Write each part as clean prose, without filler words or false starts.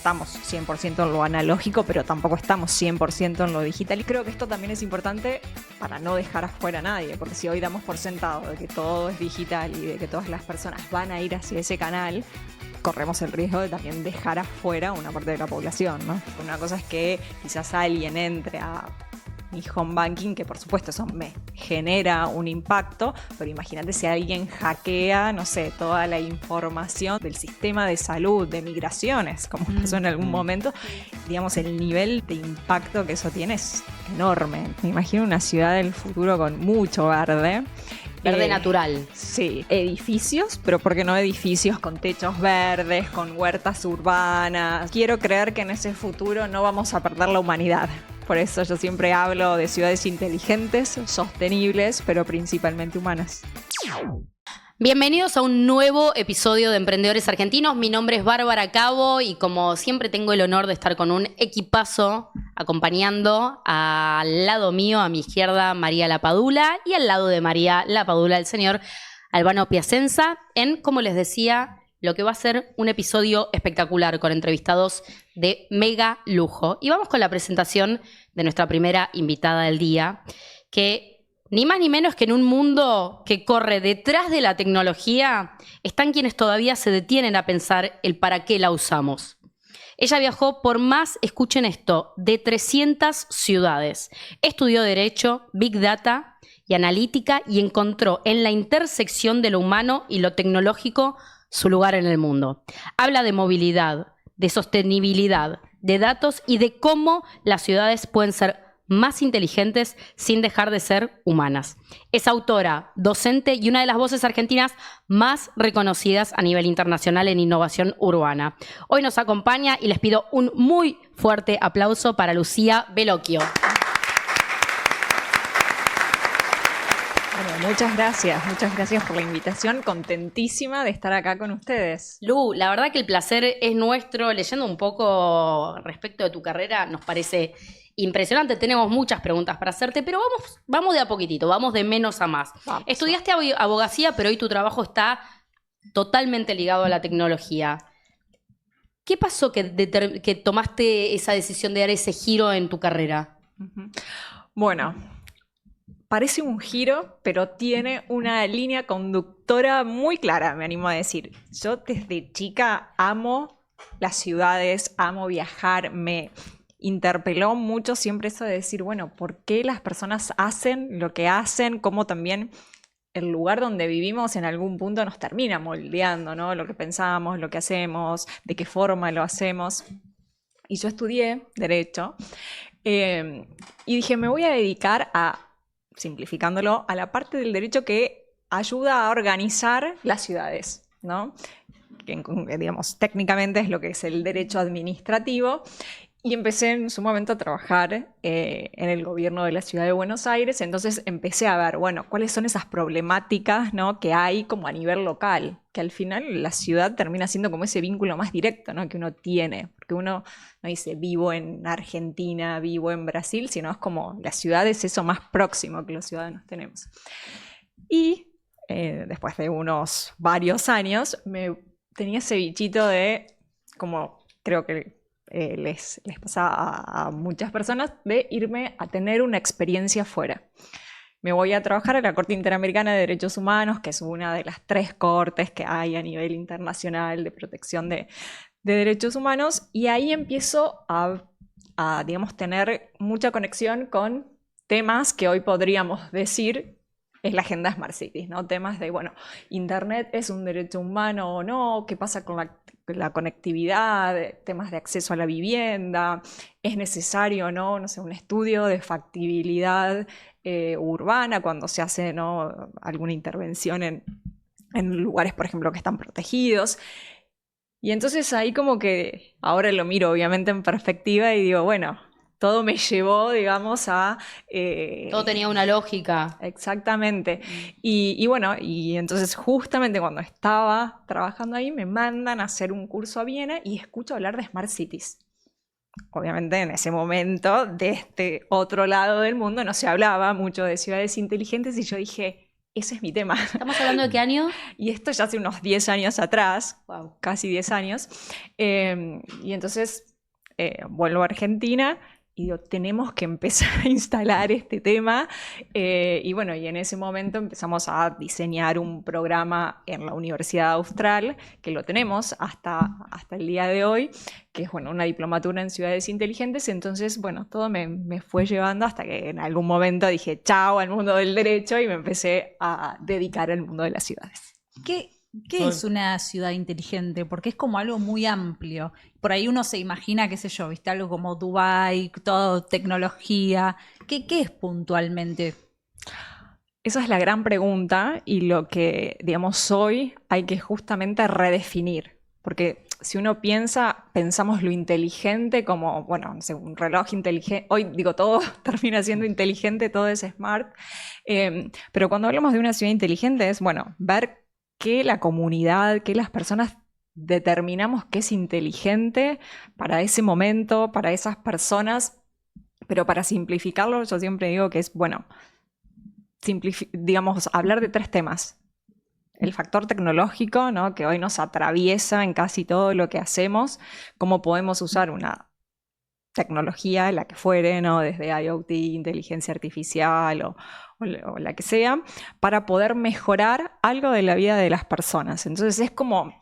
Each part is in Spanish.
estamos 100% en lo analógico, pero tampoco estamos 100% en lo digital. Y creo que esto también es importante para no dejar afuera a nadie, porque si hoy damos por sentado de que todo es digital y de que todas las personas van a ir hacia ese canal, corremos el riesgo de también dejar afuera una parte de la población, ¿no? Una cosa es que quizás alguien entre a mi home banking, que por supuesto eso me genera un impacto, pero imagínate si alguien hackea, no sé, toda la información del sistema de salud, de migraciones, como pasó en algún momento, digamos, el nivel de impacto que eso tiene es enorme. Me imagino una ciudad del futuro con mucho verde. Verde natural. Sí, edificios, pero ¿por qué no edificios con techos verdes, con huertas urbanas? Quiero creer que en ese futuro no vamos a perder la humanidad. Por eso yo siempre hablo de ciudades inteligentes, sostenibles, pero principalmente humanas. Bienvenidos a un nuevo episodio de Emprendedores Argentinos. Mi nombre es Bárbara Cabo y como siempre tengo el honor de estar con un equipazo acompañando al lado mío, a mi izquierda, María Lapadula, y al lado de María Lapadula, el señor Albano Piacenza, en, como les decía, lo que va a ser un episodio espectacular con entrevistados de mega lujo. Y vamos con la presentación de nuestra primera invitada del día, que ni más ni menos que en un mundo que corre detrás de la tecnología, están quienes todavía se detienen a pensar el para qué la usamos. Ella viajó por más, escuchen esto, de 300 ciudades. Estudió Derecho, Big Data y Analítica y encontró en la intersección de lo humano y lo tecnológico su lugar en el mundo. Habla de movilidad, de sostenibilidad, de datos y de cómo las ciudades pueden ser más inteligentes sin dejar de ser humanas. Es autora, docente y una de las voces argentinas más reconocidas a nivel internacional en innovación urbana. Hoy nos acompaña y les pido un muy fuerte aplauso para Lucía Bellocchio. Bueno, muchas gracias por la invitación, contentísima de estar acá con ustedes. Lu, la verdad que el placer es nuestro. Leyendo un poco respecto de tu carrera, nos parece impresionante. Tenemos muchas preguntas para hacerte, pero vamos de a poquitito, vamos de menos a más. Vamos. Estudiaste abogacía, pero hoy tu trabajo está totalmente ligado a la tecnología. ¿Qué pasó que tomaste esa decisión de dar ese giro en tu carrera? Bueno, parece un giro, pero tiene una línea conductora muy clara, me animo a decir. Yo desde chica amo las ciudades, amo viajar, me interpeló mucho siempre eso de decir, bueno, ¿por qué las personas hacen lo que hacen? Cómo también el lugar donde vivimos en algún punto nos termina moldeando, ¿no? Lo que pensamos, lo que hacemos, de qué forma lo hacemos. Y yo estudié Derecho y dije, me voy a dedicar a, simplificándolo, a la parte del derecho que ayuda a organizar las ciudades, ¿no? Que, digamos, técnicamente es lo que es el derecho administrativo. Y empecé en su momento a trabajar en el gobierno de la ciudad de Buenos Aires. Entonces empecé a ver, bueno, cuáles son esas problemáticas, ¿no?, que hay como a nivel local, que al final la ciudad termina siendo como ese vínculo más directo, ¿no?, que uno tiene. Porque uno no dice vivo en Argentina, vivo en Brasil, sino es como la ciudad es eso más próximo que los ciudadanos tenemos. Y después de unos varios años, tenía ese bichito de, como creo que les pasa a muchas personas, de irme a tener una experiencia fuera. Me voy a trabajar a la Corte Interamericana de Derechos Humanos, que es una de las 3 cortes que hay a nivel internacional de protección de derechos humanos, y ahí empiezo a, digamos, tener mucha conexión con temas que hoy podríamos decir es la agenda Smart Cities, ¿no? Temas de, bueno, ¿Internet es un derecho humano o no? ¿Qué pasa con la conectividad? Temas de acceso a la vivienda. ¿Es necesario o no? No sé, un estudio de factibilidad urbana cuando se hace, ¿no?, alguna intervención en lugares, por ejemplo, que están protegidos. Y entonces ahí como que ahora lo miro obviamente en perspectiva y digo, bueno, todo me llevó, digamos, a... todo tenía una lógica. Exactamente. Y bueno, y entonces justamente cuando estaba trabajando ahí me mandan a hacer un curso a Viena y escucho hablar de Smart Cities. Obviamente en ese momento, de este otro lado del mundo, no se hablaba mucho de ciudades inteligentes y yo dije, ese es mi tema. ¿Estamos hablando de qué año? Y esto ya hace unos 10 años atrás, Wow. casi 10 años. Y entonces vuelvo a Argentina y digo, tenemos que empezar a instalar este tema. Y bueno, y en ese momento empezamos a diseñar un programa en la Universidad Austral, que lo tenemos hasta el día de hoy, que es bueno, una diplomatura en ciudades inteligentes. Entonces, bueno, todo me fue llevando hasta que en algún momento dije chao al mundo del derecho y me empecé a dedicar al mundo de las ciudades. ¿Qué es una ciudad inteligente? Porque es como algo muy amplio. Por ahí uno se imagina, qué sé yo, viste algo como Dubái, todo tecnología. ¿Qué es puntualmente? Esa es la gran pregunta y lo que, digamos, hoy hay que justamente redefinir. Porque si uno pensamos lo inteligente como, bueno, no sé, un reloj inteligente. Hoy digo, todo termina siendo inteligente, todo es smart. Pero cuando hablamos de una ciudad inteligente es, bueno, ver que la comunidad, que las personas determinamos que es inteligente para ese momento, para esas personas, pero para simplificarlo yo siempre digo que es, bueno, digamos, hablar de 3 temas. El factor tecnológico, ¿no? Que hoy nos atraviesa en casi todo lo que hacemos, cómo podemos usar una tecnología, la que fuere, ¿no? Desde IoT, inteligencia artificial o la que sea, para poder mejorar algo de la vida de las personas. Entonces es como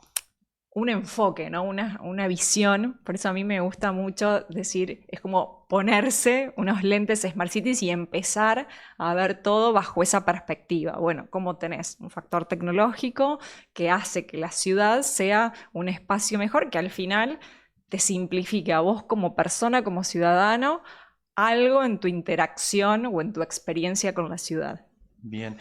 un enfoque, ¿no? Una visión. Por eso a mí me gusta mucho decir, es como ponerse unos lentes Smart Cities y empezar a ver todo bajo esa perspectiva. Bueno, ¿cómo tenés un factor tecnológico que hace que la ciudad sea un espacio mejor, que al final te simplifique a vos como persona, como ciudadano, algo en tu interacción o en tu experiencia con la ciudad? Bien,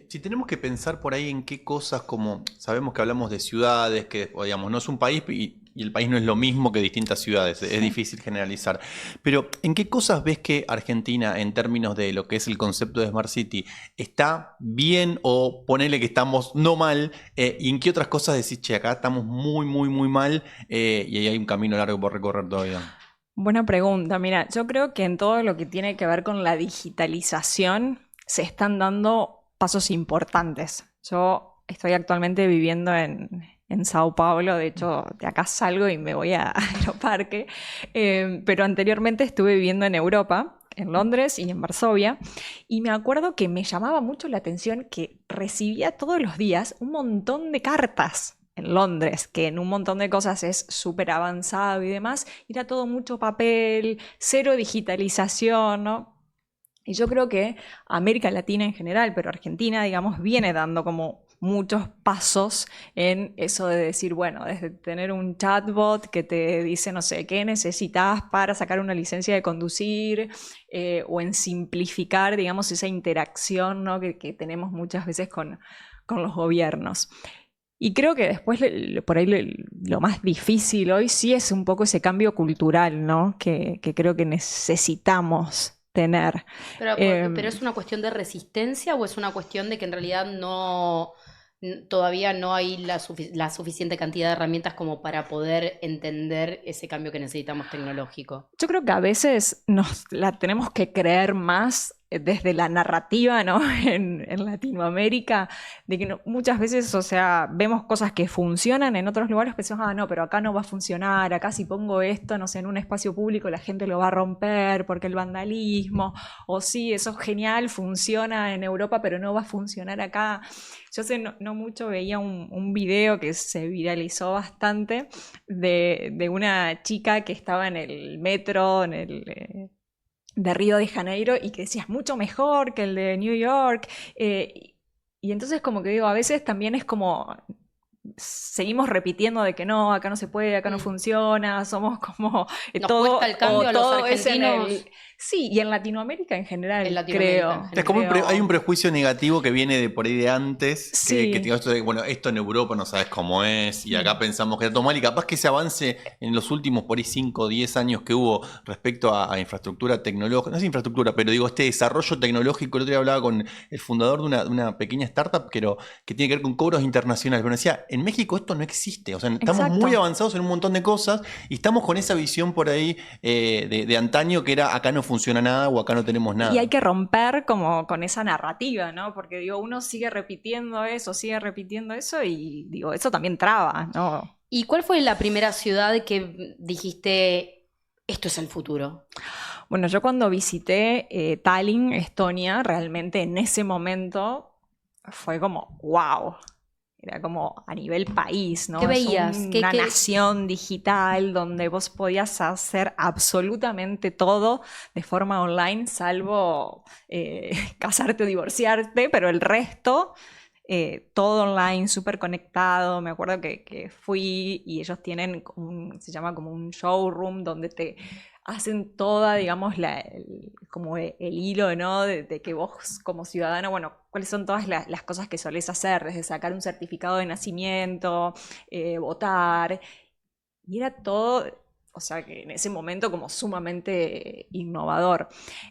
si tenemos que pensar por ahí en qué cosas, como sabemos que hablamos de ciudades, que digamos, no es un país y el país no es lo mismo que distintas ciudades, es difícil generalizar, pero ¿en qué cosas ves que Argentina, en términos de lo que es el concepto de Smart City, está bien o ponele que estamos no mal, y en qué otras cosas decís, che, acá estamos muy, muy, muy mal, y ahí hay un camino largo por recorrer todavía? Buena pregunta. Mira, yo creo que en todo lo que tiene que ver con la digitalización se están dando pasos importantes. Yo estoy actualmente viviendo en Sao Paulo, de hecho de acá salgo y me voy a Aeroparque, pero anteriormente estuve viviendo en Europa, en Londres y en Varsovia, y me acuerdo que me llamaba mucho la atención que recibía todos los días un montón de cartas. En Londres, que en un montón de cosas es súper avanzado y demás, era todo mucho papel, cero digitalización, ¿no? Y yo creo que América Latina en general, pero Argentina, digamos, viene dando como muchos pasos en eso de decir, bueno, desde tener un chatbot que te dice, no sé, qué necesitas para sacar una licencia de conducir, o en simplificar, digamos, esa interacción, ¿no? que tenemos muchas veces con los gobiernos. Y creo que después, por ahí, lo más difícil hoy sí es un poco ese cambio cultural, ¿no? Que creo que necesitamos tener. Pero ¿es una cuestión de resistencia o es una cuestión de que en realidad todavía no hay la suficiente cantidad de herramientas como para poder entender ese cambio que necesitamos tecnológico? Yo creo que a veces la tenemos que creer más desde la narrativa, ¿no? en Latinoamérica, de que muchas veces, o sea, vemos cosas que funcionan en otros lugares, pensamos, no, pero acá no va a funcionar, acá si pongo esto, no sé, en un espacio público la gente lo va a romper porque el vandalismo, o sí, eso es genial, funciona en Europa, pero no va a funcionar acá. Yo sé, no mucho veía un video que se viralizó bastante de una chica que estaba en el metro, de Río de Janeiro, y que decía, es mucho mejor que el de New York. Y entonces como que digo, a veces también es como seguimos repitiendo de que no, acá no se puede, acá no funciona, somos como Nos todo, cuesta el cambio a los todo es argentinos. Sí, y en Latinoamérica en general, En Latinoamérica, creo. en general. Es como Creo. hay un prejuicio negativo que viene de por ahí de antes, Sí. que esto de, bueno, esto en Europa no sabes cómo es, y acá pensamos que está todo mal, y capaz que ese avance en los últimos por ahí 5 o 10 años que hubo respecto a infraestructura tecnológica, no es infraestructura, pero digo, este desarrollo tecnológico. El otro día hablaba con el fundador de una pequeña startup que tiene que ver con cobros internacionales, pero me decía, en México esto no existe, o sea, estamos Exacto. muy avanzados en un montón de cosas, y estamos con esa visión por ahí de antaño que era acá no funciona nada o acá no tenemos nada. Y hay que romper como con esa narrativa, ¿no? Porque digo, uno sigue repitiendo eso y digo, eso también traba, ¿no? ¿Y cuál fue la primera ciudad que dijiste, esto es el futuro? Bueno, yo cuando visité Tallinn, Estonia, realmente en ese momento fue como, wow. Era como a nivel país, ¿no? ¿Qué veías? Una nación digital donde vos podías hacer absolutamente todo de forma online, salvo casarte o divorciarte, pero el resto, todo online, súper conectado. Me acuerdo que fui y ellos tienen, se llama como un showroom donde te hacen toda, digamos, como el hilo, ¿no? De que vos como ciudadano, bueno, cuáles son todas las cosas que solés hacer, desde sacar un certificado de nacimiento, votar, y era todo, o sea, que en ese momento como sumamente innovador.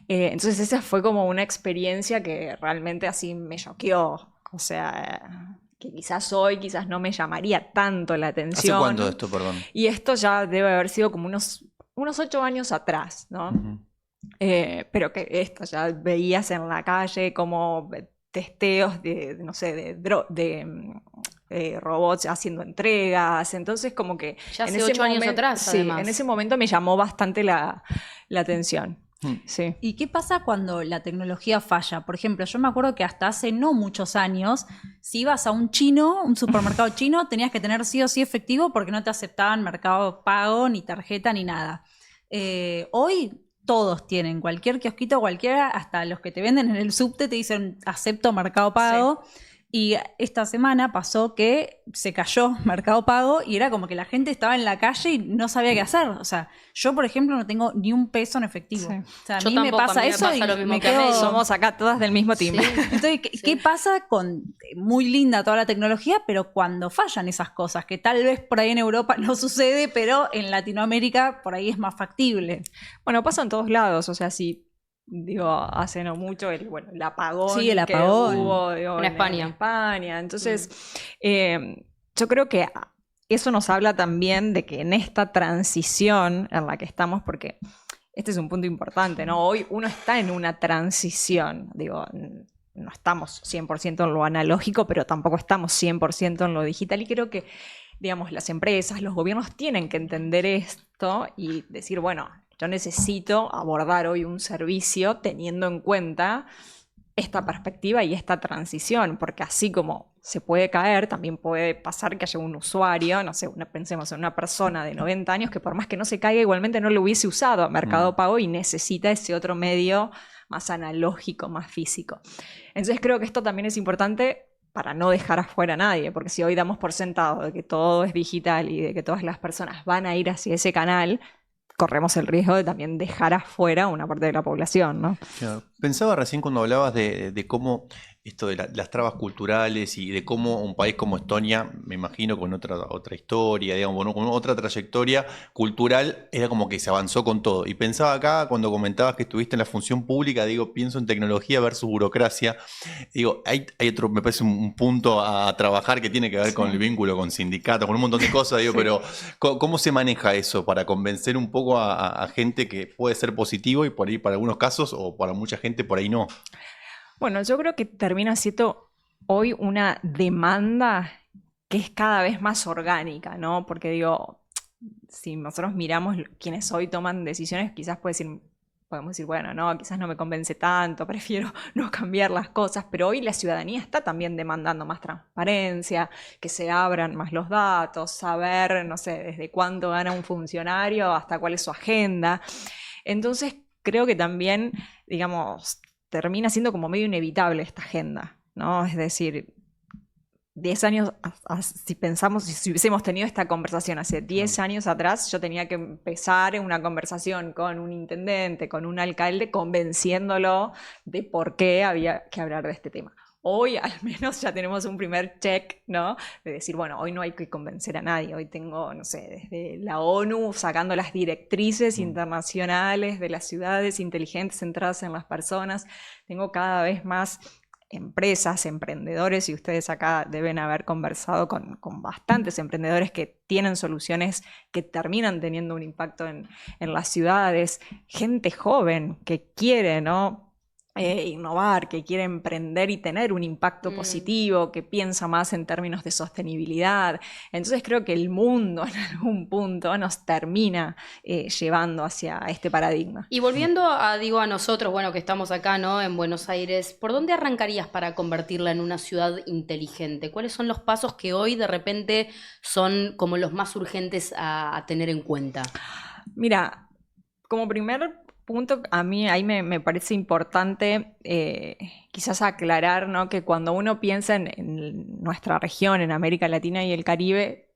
Entonces esa fue como una experiencia que realmente así me choqueó, o sea, que quizás hoy, quizás no me llamaría tanto la atención. ¿Hace cuándo esto, perdón? Y esto ya debe haber sido como unos 8 años atrás, ¿no? Uh-huh. Pero que esto ya veías en la calle como testeos de no sé, de robots haciendo entregas, entonces como que... Ya hace 8 años atrás, sí, además. en ese momento me llamó bastante la atención. Sí. ¿Y qué pasa cuando la tecnología falla? Por ejemplo, yo me acuerdo que hasta hace no muchos años, si ibas a un supermercado chino, tenías que tener sí o sí efectivo porque no te aceptaban Mercado Pago, ni tarjeta, ni nada. Hoy todos tienen, cualquier kiosquito, cualquiera, hasta los que te venden en el subte te dicen acepto Mercado Pago. Sí. Y esta semana pasó que se cayó Mercado Pago y era como que la gente estaba en la calle y no sabía qué hacer. O sea, yo, por ejemplo, no tengo ni un peso en efectivo. Sí. O sea, a mí me pasa eso y me quedo... Somos acá todas del mismo team. Sí. Entonces, ¿qué pasa con... Muy linda toda la tecnología, pero cuando fallan esas cosas, que tal vez por ahí en Europa no sucede, pero en Latinoamérica por ahí es más factible. Bueno, pasa en todos lados. O sea, si... Digo, hace no mucho el apagón, sí, el apagón que hubo, digo, en España. Entonces, yo creo que eso nos habla también de que en esta transición en la que estamos, porque este es un punto importante, ¿no? Hoy uno está en una transición, digo, no estamos 100% en lo analógico, pero tampoco estamos 100% en lo digital, y creo que, digamos, las empresas, los gobiernos tienen que entender esto y decir, bueno, yo necesito abordar hoy un servicio teniendo en cuenta esta perspectiva y esta transición, porque así como se puede caer, también puede pasar que haya un usuario, no sé, pensemos en una persona de 90 años que por más que no se caiga, igualmente no lo hubiese usado a Mercado Pago y necesita ese otro medio más analógico, más físico. Entonces creo que esto también es importante para no dejar afuera a nadie, porque si hoy damos por sentado de que todo es digital y de que todas las personas van a ir hacia ese canal, corremos el riesgo de también dejar afuera una parte de la población, ¿no? Claro. Pensaba recién cuando hablabas de cómo esto de las trabas culturales y de cómo un país como Estonia, me imagino con otra historia, digamos, con otra trayectoria cultural, era como que se avanzó con todo. Y pensaba acá, cuando comentabas que estuviste en la función pública, digo, pienso en tecnología versus burocracia. Digo, hay otro, me parece un punto a trabajar que tiene que ver con el vínculo con sindicatos, con un montón de cosas, digo, pero ¿cómo se maneja eso para convencer un poco a gente que puede ser positivo y por ahí para algunos casos o para mucha gente por ahí no? Bueno, yo creo que termina siendo hoy una demanda que es cada vez más orgánica, ¿no? Porque digo, si nosotros miramos quienes hoy toman decisiones, quizás podemos decir, bueno, no, quizás no me convence tanto, prefiero no cambiar las cosas, pero hoy la ciudadanía está también demandando más transparencia, que se abran más los datos, saber, no sé, desde cuánto gana un funcionario hasta cuál es su agenda. Entonces, creo que también, digamos, termina siendo como medio inevitable esta agenda, ¿no? Es decir, 10 años, si pensamos, si hubiésemos tenido esta conversación hace 10 años atrás, yo tenía que empezar una conversación con un intendente, con un alcalde, convenciéndolo de por qué había que hablar de este tema. Hoy al menos ya tenemos un primer check, ¿no? De decir, bueno, hoy no hay que convencer a nadie. Hoy tengo, no sé, desde la ONU sacando las directrices internacionales de las ciudades inteligentes centradas en las personas. Tengo cada vez más empresas, emprendedores, y ustedes acá deben haber conversado con bastantes emprendedores que tienen soluciones que terminan teniendo un impacto en las ciudades, gente joven que quiere, ¿no? Innovar, que quiere emprender y tener un impacto positivo, que piensa más en términos de sostenibilidad. Entonces creo que el mundo en algún punto nos termina llevando hacia este paradigma. Y volviendo a nosotros, bueno, que estamos acá, ¿no? En Buenos Aires, ¿por dónde arrancarías para convertirla en una ciudad inteligente? ¿Cuáles son los pasos que hoy de repente son como los más urgentes a tener en cuenta? Mira, como primer punto, a mí ahí me parece importante quizás aclarar, ¿no? Que cuando uno piensa en nuestra región, en América Latina y el Caribe,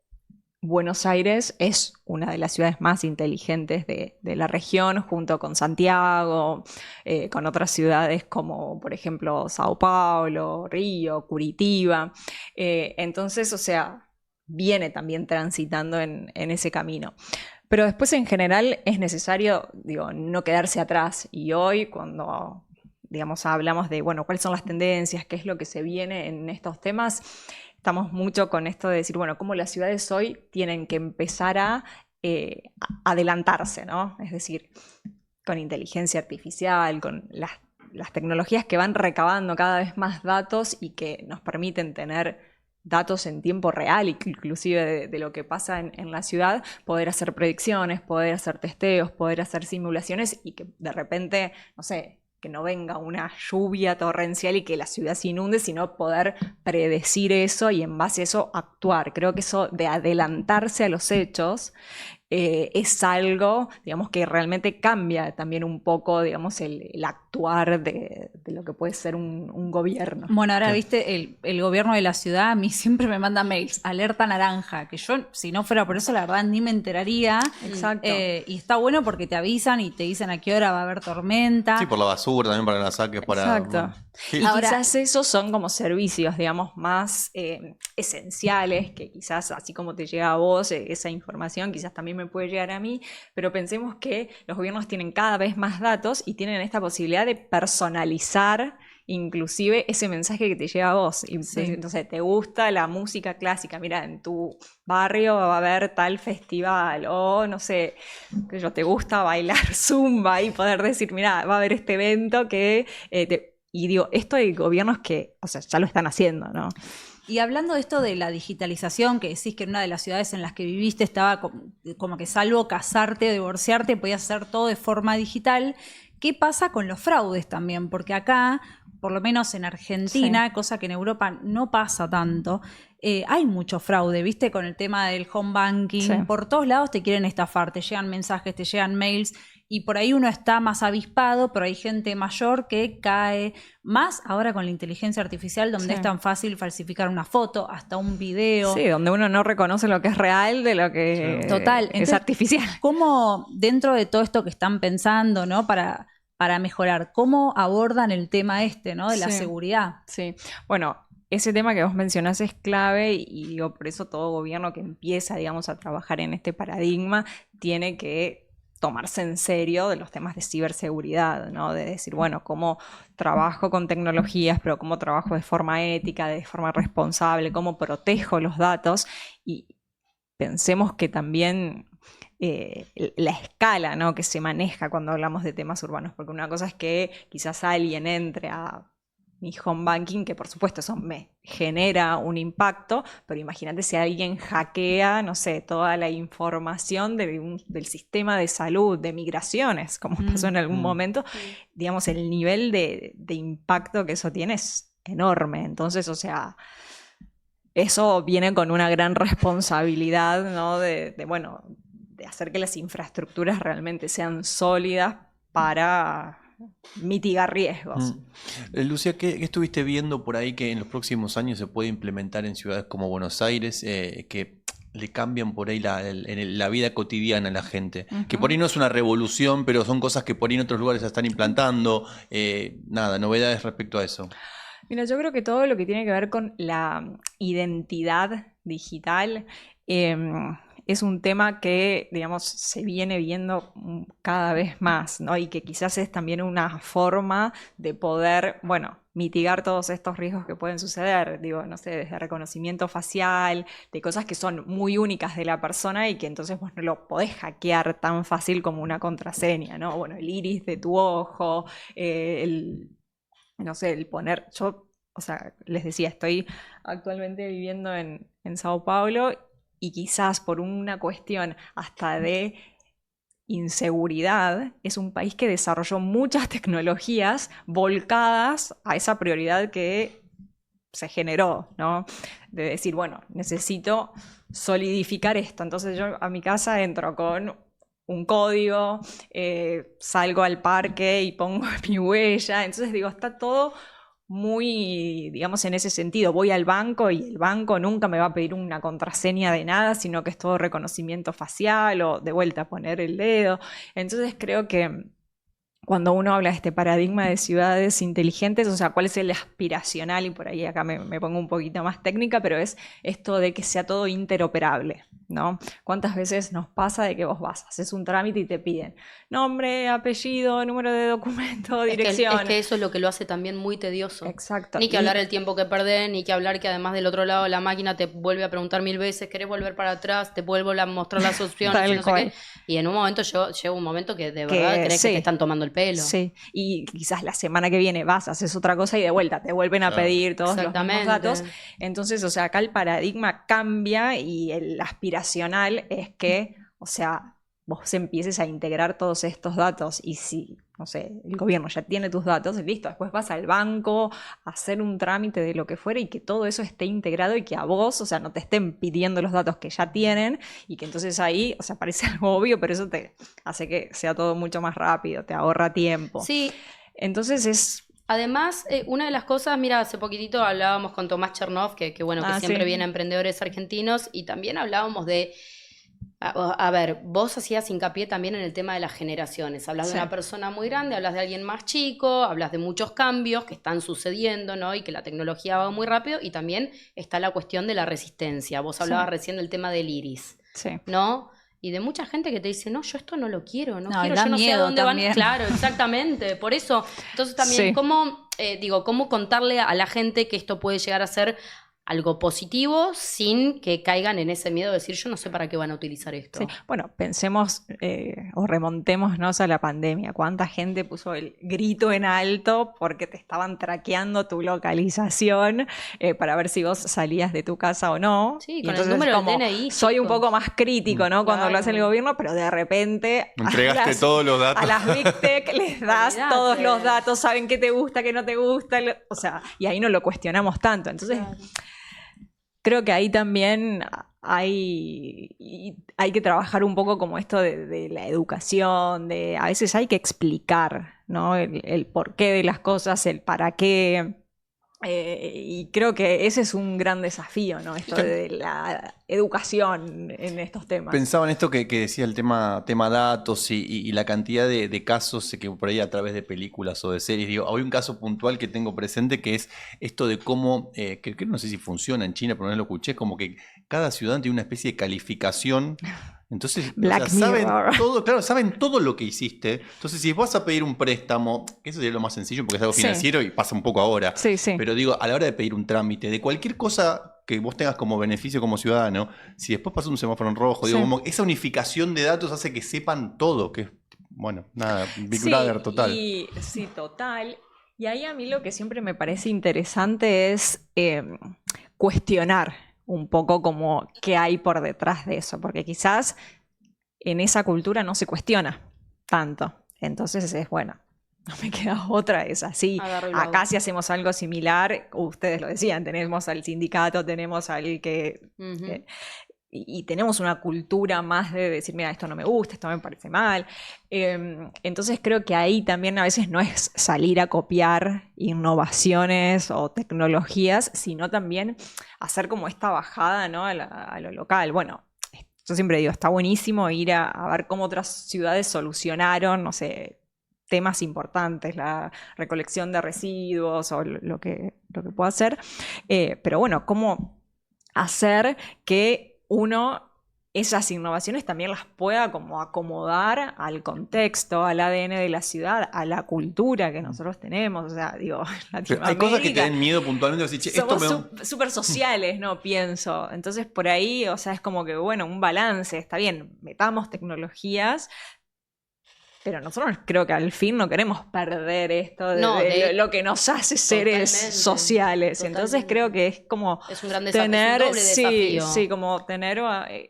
Buenos Aires es una de las ciudades más inteligentes de la región, junto con Santiago, con otras ciudades como, por ejemplo, Sao Paulo, Río, Curitiba. Entonces, o sea, viene también transitando en ese camino. Pero después, en general, es necesario, digo, no quedarse atrás. Y hoy, cuando, digamos, hablamos de, bueno, cuáles son las tendencias, qué es lo que se viene en estos temas, estamos mucho con esto de decir, bueno, cómo las ciudades hoy tienen que empezar a adelantarse, ¿no? Es decir, con inteligencia artificial, con las tecnologías que van recabando cada vez más datos y que nos permiten tener datos en tiempo real, inclusive de lo que pasa en la ciudad, poder hacer predicciones, poder hacer testeos, poder hacer simulaciones y que de repente, no sé, que no venga una lluvia torrencial y que la ciudad se inunde, sino poder predecir eso y en base a eso actuar. Creo que eso de adelantarse a los hechos es algo, digamos, que realmente cambia también un poco, digamos, el actuar de lo que puede ser un gobierno. Bueno, ahora viste, el gobierno de la ciudad a mí siempre me manda mails, alerta naranja, que yo, si no fuera por eso, la verdad ni me enteraría. Exacto. Y está bueno porque te avisan y te dicen a qué hora va a haber tormenta. Sí, por la basura también para que la saques. Exacto. Sí. Y ahora, quizás esos son como servicios, digamos, más esenciales, que quizás así como te llega a vos esa información, quizás también me puede llegar a mí, pero pensemos que los gobiernos tienen cada vez más datos y tienen esta posibilidad de personalizar inclusive ese mensaje que te llega a vos. Y, sí. Entonces, ¿te gusta la música clásica? Mira, en tu barrio va a haber tal festival, o no sé, ¿te gusta bailar zumba? Y poder decir, mira, va a haber este evento que y digo, esto hay gobiernos que, o sea, ya lo están haciendo, ¿no? Y hablando de esto de la digitalización, que decís que en una de las ciudades en las que viviste estaba como que salvo casarte o divorciarte, podías hacer todo de forma digital, ¿qué pasa con los fraudes también? Porque acá, por lo menos en Argentina, sí, cosa que en Europa no pasa tanto, hay mucho fraude, ¿viste? Con el tema del home banking, sí, por todos lados te quieren estafar, te llegan mensajes, te llegan mails, y por ahí uno está más avispado, pero hay gente mayor que cae más ahora con la inteligencia artificial, donde sí, es tan fácil falsificar una foto, hasta un video. Sí, donde uno no reconoce lo que es real de lo que total, es entonces, artificial. ¿Cómo dentro de todo esto que están pensando, ¿no? Para mejorar, ¿cómo abordan el tema ¿no? De la sí, seguridad? Sí, bueno, ese tema que vos mencionás es clave y digo, por eso todo gobierno que empieza, digamos, a trabajar en este paradigma tiene que tomarse en serio de los temas de ciberseguridad, ¿no? De decir, bueno, cómo trabajo con tecnologías, pero cómo trabajo de forma ética, de forma responsable, cómo protejo los datos y pensemos que también la escala, ¿no? Que se maneja cuando hablamos de temas urbanos, porque una cosa es que quizás alguien entre a mi home banking, que por supuesto eso me genera un impacto, pero imagínate si alguien hackea, no sé, toda la información del sistema de salud, de migraciones, como pasó en algún momento, digamos, el nivel de impacto que eso tiene es enorme. Entonces, o sea, eso viene con una gran responsabilidad, ¿no? Bueno, de hacer que las infraestructuras realmente sean sólidas para mitigar riesgos. Lucía, ¿qué estuviste viendo por ahí que en los próximos años se puede implementar en ciudades como Buenos Aires, que le cambian por ahí la vida cotidiana a la gente? Que por ahí no es una revolución, pero son cosas que por ahí en otros lugares se están implantando. Nada, novedades respecto a eso. Mira, yo creo que todo lo que tiene que ver con la identidad digital es un tema que, digamos, se viene viendo cada vez más, ¿no? Y que quizás es también una forma de poder, bueno, mitigar todos estos riesgos que pueden suceder, digo, no sé, desde reconocimiento facial, de cosas que son muy únicas de la persona y que entonces vos no lo podés hackear tan fácil como una contraseña, ¿no? Bueno, el iris de tu ojo, no sé, el poner, yo, o sea, les decía, estoy actualmente viviendo en Sao Paulo y quizás por una cuestión hasta de inseguridad, es un país que desarrolló muchas tecnologías volcadas a esa prioridad que se generó, ¿no? De decir, bueno, necesito solidificar esto. Entonces yo a mi casa entro con un código, salgo al parque y pongo mi huella. Entonces digo, está todo muy, digamos, en ese sentido. Voy al banco y el banco nunca me va a pedir una contraseña de nada, sino que es todo reconocimiento facial o de vuelta poner el dedo. Entonces creo que cuando uno habla de este paradigma de ciudades inteligentes, o sea, cuál es el aspiracional, y por ahí acá me pongo un poquito más técnica, pero es esto de que sea todo interoperable, ¿no? ¿Cuántas veces nos pasa de que vos vas, haces un trámite y te piden nombre, apellido, número de documento, dirección? Es que eso es lo que lo hace también muy tedioso. Exacto. Ni que hablar el tiempo que perdés, ni que hablar que además del otro lado la máquina te vuelve a preguntar 1000 veces, querés volver para atrás, te vuelve a mostrar las opciones y no sé qué. Y en un momento llega un momento que de verdad crees que te están tomando el pelo. Sí, y quizás la semana que viene vas, haces otra cosa y de vuelta te vuelven a pedir todos los mismos datos. Entonces, o sea, acá el paradigma cambia y el aspiracional es que, o sea, vos empieces a integrar todos estos datos y si, no sé, el gobierno ya tiene tus datos, listo, después vas al banco a hacer un trámite de lo que fuera y que todo eso esté integrado y que a vos, o sea, no te estén pidiendo los datos que ya tienen y que entonces ahí, o sea, parece algo obvio, pero eso te hace que sea todo mucho más rápido, te ahorra tiempo. Sí. Entonces es... Además, una de las cosas, mira, hace poquitito hablábamos con Tomás Chernov, que bueno, que siempre viene a Emprendedores Argentinos, y también hablábamos de... A ver, vos hacías hincapié también en el tema de las generaciones. Hablas de una persona muy grande, hablas de alguien más chico, hablas de muchos cambios que están sucediendo, ¿no? Y que la tecnología va muy rápido. Y también está la cuestión de la resistencia. Vos hablabas recién del tema del iris, ¿no? Y de mucha gente que te dice, no, yo esto no lo quiero, no quiero, yo no sé a dónde van. Claro, exactamente. Por eso, entonces también, ¿cómo contarle a la gente que esto puede llegar a ser algo positivo sin que caigan en ese miedo de decir yo no sé para qué van a utilizar esto? Sí. Bueno, pensemos o remontémonos a la pandemia. ¿Cuánta gente puso el grito en alto porque te estaban traqueando tu localización para ver si vos salías de tu casa o no? Sí, y con entonces el número como, del DNI. soy un poco más crítico, ¿no? Cuando lo hace el Claro. gobierno, pero de repente entregaste todos los datos. a las Big Tech les das Olvídate. todos los datos, saben qué te gusta, qué no te gusta, o sea, y ahí no lo cuestionamos tanto. Entonces, creo que ahí también hay que trabajar un poco como esto de la educación, de a veces hay que explicar, ¿no? El porqué de las cosas, el para qué. Y creo que ese es un gran desafío, ¿no? Esto de la educación en estos temas. Pensaba en esto que decía el tema datos y la cantidad de casos que por ahí a través de películas o de series, digo, hay un caso puntual que tengo presente que es esto de cómo, que no sé si funciona en China, pero no lo escuché, como que cada ciudadano tiene una especie de calificación. Entonces, saben todo, claro, saben todo lo que hiciste. Entonces, si vas a pedir un préstamo, que eso sería lo más sencillo porque es algo financiero y pasa un poco ahora. Sí. Pero digo, a la hora de pedir un trámite, de cualquier cosa que vos tengas como beneficio como ciudadano, si después pasa un semáforo en rojo, digo, como esa unificación de datos hace que sepan todo, que bueno, nada, Big Brother total. Sí, total. Y ahí a mí lo que siempre me parece interesante es cuestionar un poco como qué hay por detrás de eso, porque quizás en esa cultura no se cuestiona tanto. Entonces es bueno, no me queda otra, es así. Acá si hacemos algo similar, ustedes lo decían, tenemos al sindicato, tenemos al que... y tenemos una cultura más de decir, mira, esto no me gusta, esto me parece mal. Entonces creo que ahí también a veces no es salir a copiar innovaciones o tecnologías, sino también hacer como esta bajada, ¿no? a lo local. Bueno, yo siempre digo, está buenísimo ir a ver cómo otras ciudades solucionaron, no sé, temas importantes, la recolección de residuos o lo que pueda hacer. Pero bueno, cómo hacer que uno esas innovaciones también las pueda como acomodar al contexto, al ADN de la ciudad, a la cultura que nosotros tenemos. O sea, digo, Pero hay cosas que te den miedo puntualmente, decir, che, esto somos súper sociales, ¿no? Pienso. Entonces, por ahí, o sea, es como que, bueno, un balance, está bien, metamos tecnologías, pero nosotros creo que al fin no queremos perder esto de lo que nos hace seres sociales. Entonces creo que es como es un gran tener, es un doble desafío. sí, como tener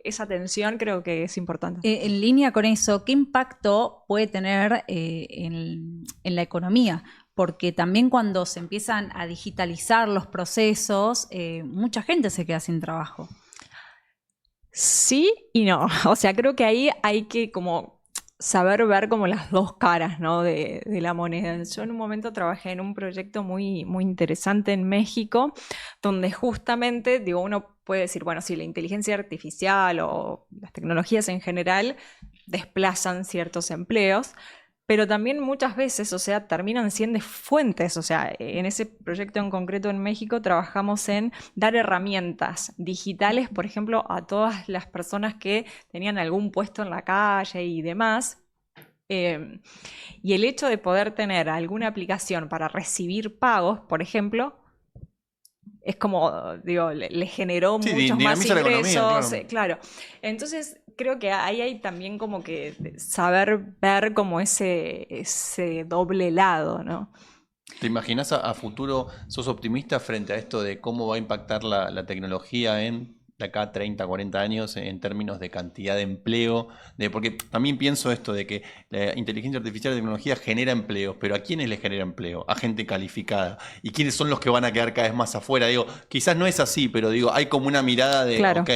esa tensión creo que es importante. En línea con eso, ¿qué impacto puede tener en la economía? Porque también cuando se empiezan a digitalizar los procesos, mucha gente se queda sin trabajo. Sí y no. O sea, creo que ahí hay que como saber ver como las dos caras, ¿no? de la moneda. Yo en un momento trabajé en un proyecto muy, muy interesante en México, donde justamente, digo, uno puede decir, bueno, si la inteligencia artificial o las tecnologías en general desplazan ciertos empleos, pero también muchas veces, o sea, terminan siendo fuentes. O sea, en ese proyecto en concreto en México trabajamos en dar herramientas digitales, por ejemplo, a todas las personas que tenían algún puesto en la calle y demás. Y el hecho de poder tener alguna aplicación para recibir pagos, por ejemplo, es como, digo, le generó muchos más ingresos. La economía, claro. Entonces, creo que ahí hay también como que saber ver como ese doble lado, ¿no? ¿Te imaginas a futuro, sos optimista frente a esto de cómo va a impactar la tecnología de acá a 30, 40 años en términos de cantidad de empleo? Porque también pienso esto de que la inteligencia artificial y tecnología genera empleos, pero ¿a quiénes les genera empleo? A gente calificada. ¿Y quiénes son los que van a quedar cada vez más afuera? Digo, quizás no es así, pero digo, hay como una mirada de, claro, ok,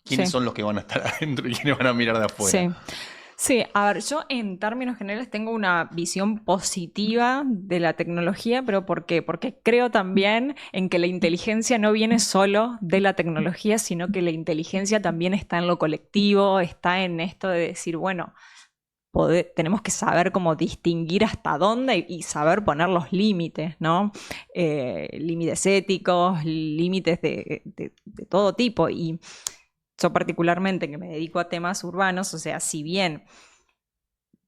¿quiénes son los que van a estar adentro y quiénes van a mirar de afuera? Sí. Sí, a ver, yo en términos generales tengo una visión positiva de la tecnología, pero ¿por qué? Porque creo también en que la inteligencia no viene solo de la tecnología, sino que la inteligencia también está en lo colectivo, está en esto de decir, bueno, tenemos que saber cómo distinguir hasta dónde y saber poner los límites, ¿no? Límites éticos, límites de todo tipo. Y yo particularmente, que me dedico a temas urbanos, o sea, si bien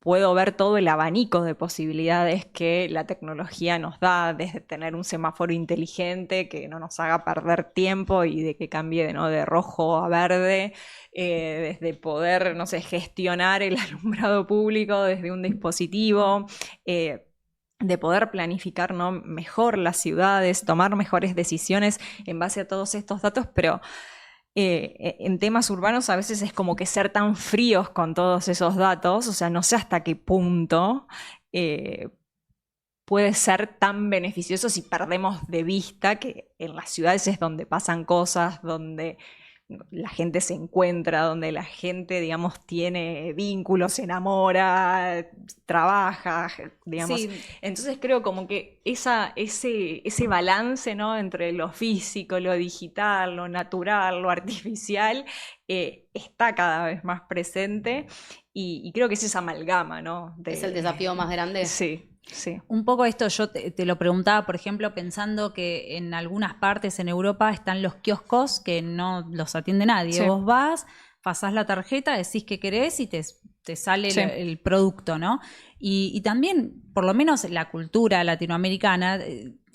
puedo ver todo el abanico de posibilidades que la tecnología nos da, desde tener un semáforo inteligente que no nos haga perder tiempo y de que cambie de rojo a verde, desde poder, no sé, gestionar el alumbrado público desde un dispositivo, de poder planificar, ¿no?, mejor las ciudades, tomar mejores decisiones en base a todos estos datos, pero en temas urbanos a veces es como que ser tan fríos con todos esos datos, o sea, no sé hasta qué punto puede ser tan beneficioso si perdemos de vista que en las ciudades es donde pasan cosas, donde la gente se encuentra, donde la gente, digamos, tiene vínculos, se enamora, trabaja, digamos. Sí. Entonces creo como que ese balance, ¿no?, entre lo físico, lo digital, lo natural, lo artificial, está cada vez más presente y creo que es esa amalgama, ¿no? ¿Es el desafío más grande? Sí. Sí. Un poco esto yo te lo preguntaba, por ejemplo, pensando que en algunas partes en Europa están los kioscos que no los atiende nadie. Sí. Vos vas, pasás la tarjeta, decís qué querés y te sale sí. el producto, ¿no? Y también, por lo menos la cultura latinoamericana,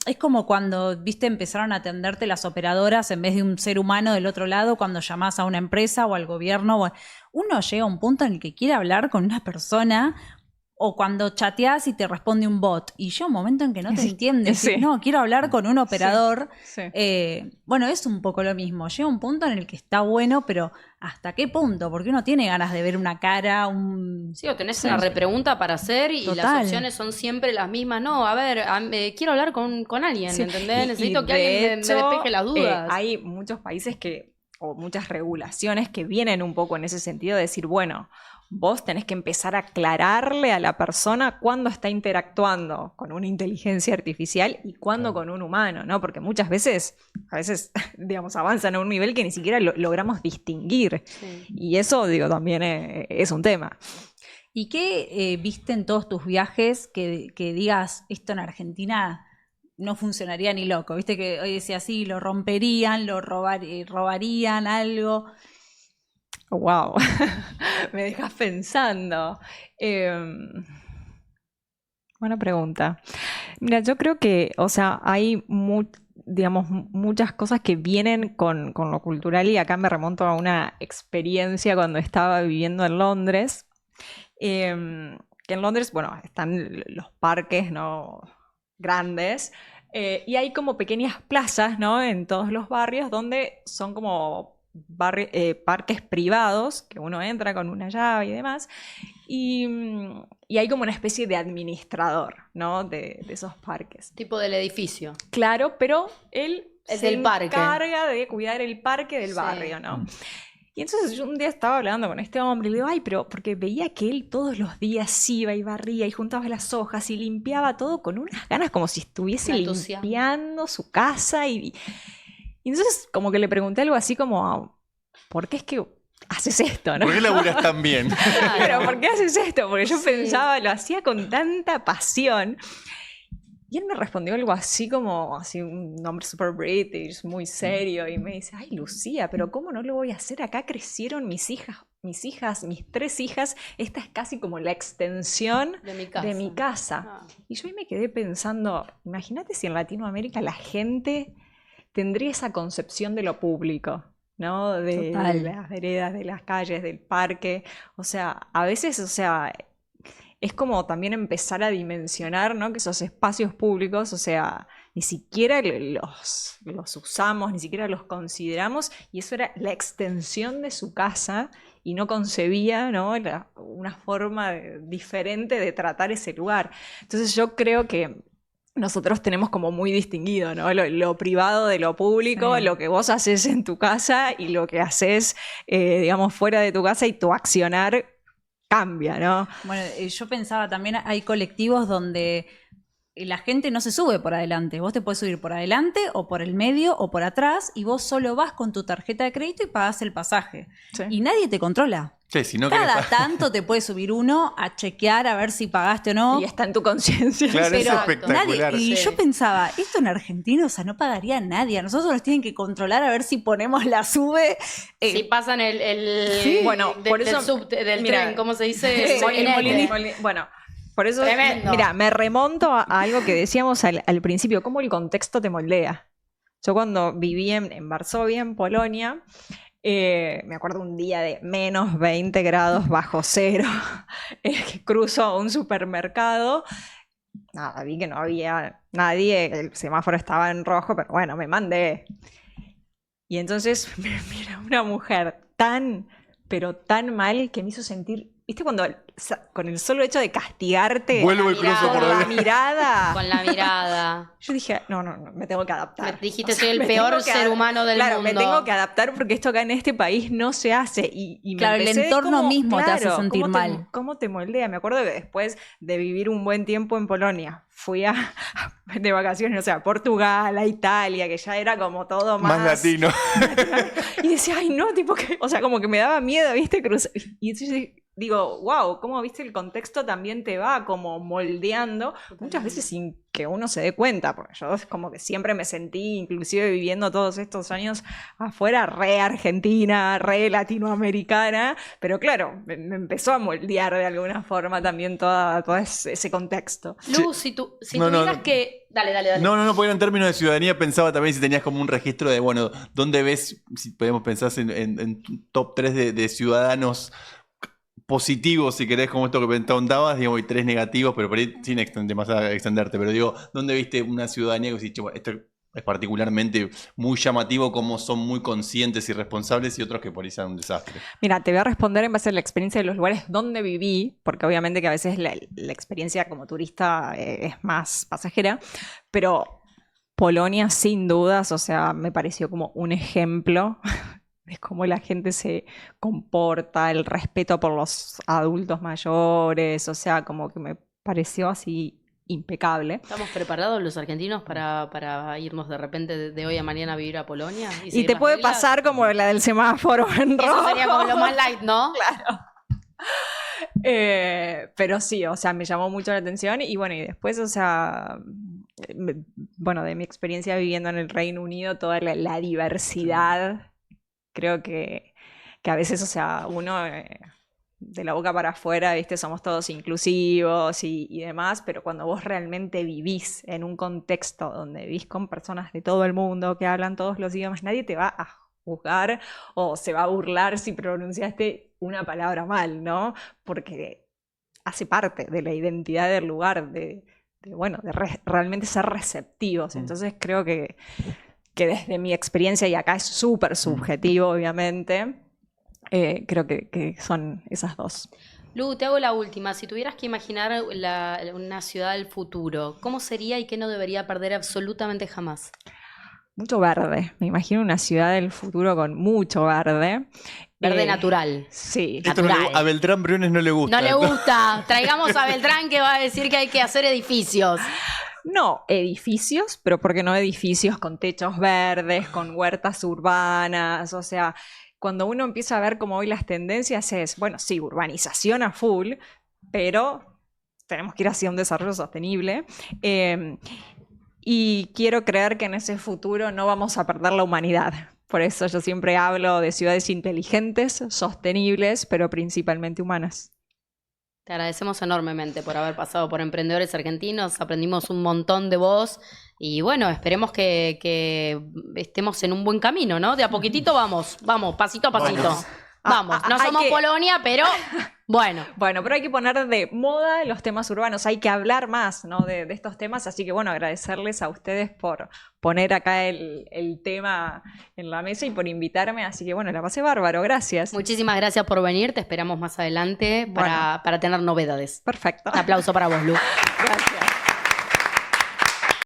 es como cuando, viste, empezaron a atenderte las operadoras en vez de un ser humano del otro lado cuando llamás a una empresa o al gobierno. Uno llega a un punto en el que quiere hablar con una persona. O cuando chateás y te responde un bot. Y llega un momento en que no te entiendes. Sí. No, quiero hablar con un operador. Sí. Sí. Bueno, es un poco lo mismo. Llega un punto en el que está bueno, pero ¿hasta qué punto? Porque uno tiene ganas de ver una cara, Sí, o tenés una repregunta para hacer y total. Las opciones son siempre las mismas. No, a ver, quiero hablar con alguien, sí. ¿Entendés? Necesito que alguien me despeje las dudas. Hay muchos países o muchas regulaciones que vienen un poco en ese sentido de decir, bueno, vos tenés que empezar a aclararle a la persona cuándo está interactuando con una inteligencia artificial y cuándo con un humano, ¿no? Porque muchas veces, digamos, avanzan a un nivel que ni siquiera logramos distinguir. Sí. Y eso, digo, también es un tema. ¿Y qué viste en todos tus viajes que digas, esto en Argentina no funcionaría ni loco? Viste que hoy decía así, lo romperían, lo robarían algo. Wow, me dejas pensando. Buena pregunta. Mira, yo creo que, o sea, hay digamos, muchas cosas que vienen con lo cultural y acá me remonto a una experiencia cuando estaba viviendo en Londres. Que en Londres, bueno, están los parques, ¿no? Grandes y hay como pequeñas plazas, ¿no? En todos los barrios donde son como parques privados que uno entra con una llave y demás. Y hay como una especie de administrador, ¿no? De esos parques. Tipo del edificio. Claro, pero él El se del parque. encarga de cuidar el parque del barrio, ¿no? Y entonces yo un día estaba hablando con este hombre y le digo, ay, pero porque veía que él todos los días iba y barría y juntaba las hojas y limpiaba todo con unas ganas como si estuviese limpiando su casa. Y entonces como que le pregunté algo así como, ¿por qué es que haces esto, no? ¿Por qué laburas tan bien? Pero ¿por qué haces esto? Porque yo pensaba, lo hacía con tanta pasión. Y él me respondió algo así como, así un nombre super british, muy serio, y me dice, ay, Lucía, pero ¿cómo no lo voy a hacer? Acá crecieron mis 3 hijas, esta es casi como la extensión de mi casa. Y yo ahí me quedé pensando, imagínate si en Latinoamérica la gente tendría esa concepción de lo público, ¿no? De las veredas, de las calles, del parque. O sea, a veces, o sea, es como también empezar a dimensionar, ¿no? Que esos espacios públicos, o sea, ni siquiera los usamos, ni siquiera los consideramos, y eso era la extensión de su casa, y no concebía, ¿no? Una forma diferente de tratar ese lugar. Entonces yo creo que nosotros tenemos como muy distinguido, ¿no? Lo privado de lo público, lo que vos haces en tu casa y lo que haces, digamos, fuera de tu casa, y tu accionar cambia, ¿no? Bueno, yo pensaba también, hay colectivos donde la gente no se sube por adelante. Vos te puedes subir por adelante o por el medio o por atrás y vos solo vas con tu tarjeta de crédito y pagás el pasaje. Sí. Y nadie te controla. Sí, si no cada tanto te puede subir uno a chequear a ver si pagaste o no. Y está en tu conciencia. Claro, pero es espectacular. Y yo pensaba, esto en Argentina, o sea, no pagaría nadie. A nosotros nos tienen que controlar a ver si ponemos la sube. Si pasan sí, bueno, por eso, del tren, ¿cómo se dice? Bueno, por eso, tremendo. Mira, me remonto a algo que decíamos al principio, cómo el contexto te moldea. Yo cuando viví en Varsovia, en Polonia, me acuerdo un día de menos 20 grados bajo cero, que cruzo un supermercado, nada, vi que no había nadie, el semáforo estaba en rojo, pero bueno, me mandé. Y entonces me mira una mujer pero tan mal, que me hizo sentir, ¿viste cuando con el solo hecho de castigarte vuelvo y cruzo por la mirada? Con la mirada. Yo dije, no, me tengo que adaptar. Me dijiste, soy el peor ser humano del mundo. Claro, me tengo que adaptar porque esto acá en este país no se hace. Y claro, el entorno mismo te hace sentir mal. ¿Cómo te moldea? Me acuerdo que después de vivir un buen tiempo en Polonia, fui de vacaciones, no sé, a Portugal, a Italia, que ya era como todo más latino. Y decía, ay, no, tipo que, o sea, como que me daba miedo, ¿viste? Cruzar. Y entonces digo, wow, cómo, viste, el contexto también te va como moldeando, muchas veces sin que uno se dé cuenta, porque yo es como que siempre me sentí, inclusive viviendo todos estos años afuera, re argentina, re latinoamericana, pero claro, me empezó a moldear de alguna forma también todo ese contexto. Lu, si tuvieras que... Dale. No, porque en términos de ciudadanía pensaba también si tenías como un registro de, bueno, ¿dónde ves, si podemos pensar en top 3 de ciudadanos positivos, si querés, como esto que preguntabas, digamos, y 3 negativos, pero por ahí sin extenderte, pero digo, ¿dónde viste una ciudadanía que decís, bueno, esto es particularmente muy llamativo, como son muy conscientes y responsables, y otros que por ahí sean un desastre? Mira, te voy a responder en base a la experiencia de los lugares donde viví, porque obviamente que a veces la experiencia como turista es más pasajera, pero Polonia sin dudas, o sea, me pareció como un ejemplo de cómo la gente se comporta, el respeto por los adultos mayores, o sea, como que me pareció así impecable. ¿Estamos preparados los argentinos para irnos de repente de hoy a mañana a vivir a Polonia? Y te puede pasar como la del semáforo en rojo. Eso sería como lo más light, ¿no? Claro. Pero sí, o sea, me llamó mucho la atención y bueno, y después, o sea, bueno, de mi experiencia viviendo en el Reino Unido, toda la diversidad, creo que que a veces, o sea, uno de la boca para afuera, ¿viste? Somos todos inclusivos y demás, pero cuando vos realmente vivís en un contexto donde vivís con personas de todo el mundo que hablan todos los idiomas, nadie te va a juzgar o se va a burlar si pronunciaste una palabra mal, ¿no? Porque hace parte de la identidad del lugar, realmente ser receptivos. Entonces creo que desde mi experiencia, y acá es súper subjetivo, obviamente, creo que son esas dos. Lu, te hago la última. Si tuvieras que imaginar una ciudad del futuro, ¿cómo sería y qué no debería perder absolutamente jamás? Mucho verde. Me imagino una ciudad del futuro con mucho verde. Verde natural. Sí. Esto a Beltrán Briones no le gusta. No le gusta. Traigamos a Beltrán que va a decir que hay que hacer edificios. No edificios, pero ¿por qué no edificios con techos verdes, con huertas urbanas? O sea, cuando uno empieza a ver cómo hoy las tendencias es, bueno, sí, urbanización a full, pero tenemos que ir hacia un desarrollo sostenible. Y quiero creer que en ese futuro no vamos a perder la humanidad. Por eso yo siempre hablo de ciudades inteligentes, sostenibles, pero principalmente humanas. Te agradecemos enormemente por haber pasado por Emprendedores Argentinos. Aprendimos un montón de vos. Y bueno, esperemos que estemos en un buen camino, ¿no? De a poquitito vamos, pasito a pasito. Vamos, no somos Polonia, pero bueno. Bueno, pero hay que poner de moda los temas urbanos, hay que hablar más, ¿no? de estos temas, así que bueno, agradecerles a ustedes por poner acá el tema en la mesa y por invitarme, así que bueno, la pasé bárbaro, gracias. Muchísimas gracias por venir, te esperamos más adelante para tener novedades. Perfecto. Un aplauso para vos, Lu. Gracias.